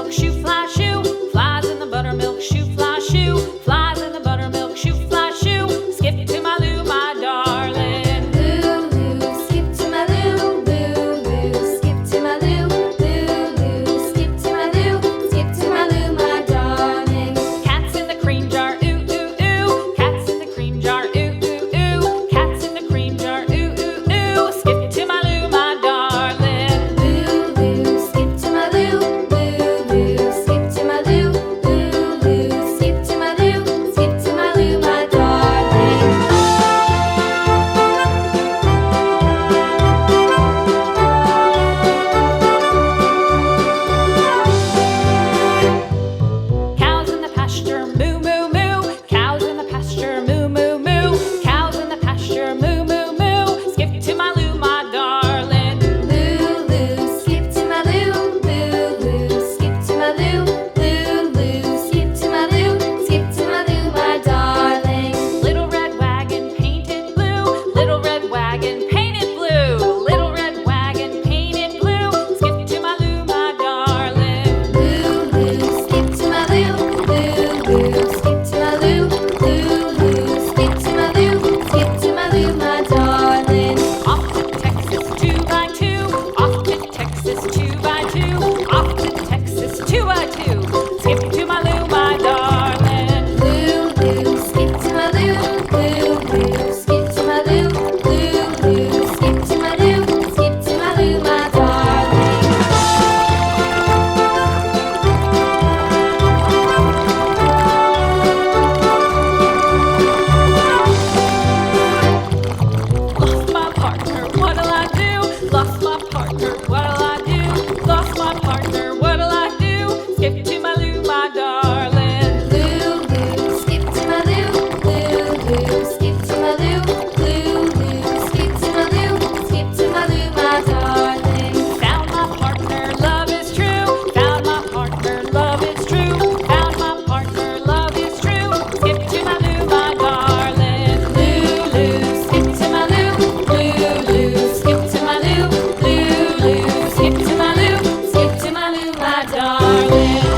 buttermilk shoe, fly shoe. Flies in the buttermilk shoe, fly shoe. Flies in the buttermilk shoe, fly shoe. Skip to my Lou, my darling. Lou, skip to my Lou, Lou, skip to my Lou, Lou, skip to my Lou, skip to my Lou, my darling. Cats in the cream jar, ooh, ooh, ooh. Cats in the cream jar, ooh, ooh, ooh. Cats in the cream jar, ooh, ooh, ooh. Skip to my Lou, my darling. Lou, skip to my Lou, Lou, skip to my Lou, Lou, skip to my Lou, skip to my Lou, my darling. Cows in the pasture, moo, moo, moo. Cows in the pasture, moo, moo, moo. Cows in the pasture, moo, moo, moo. Skip to my Lou, my darling. Lou, skip to my Lou, Lou, skip to my Lou, Lou, skip to my Lou, skip to my Lou, my darling. Little red wagon painted blue. Little red wagon painted blue. Little red wagon painted blue. Skip to my Lou, my darling. Lou, skip to my Lou, Lou, skip to my Lou, Lou, skip to my Lou, skip to my Lou, my darling. Off to Texas 2x2. Off to Texas 2x2. Off to Texas 2x2. Skip to my Lou, my darling. Lou, skip to my Lou, Lou, skip to my Lou, Lou, skip to my Lou, skip to my Lou, my darling. Lost my partner, what'll I do? Lost my partner, what'll I do? Lost my partner, what'll I do? Skip to my Lou, my darling. Lou, skip to my Lou, Lou, skip to my Lou, Lou, skip to my Lou, skip to my Lou, my darling. Found my partner, love is true. Found my partner, love is true. Found my partner, love is true. Skip to my Lou, my darling. Lou, skip to my Lou, Lou, skip to my Lou, Lou, skip to my Lou, skip to my Lou, my darling.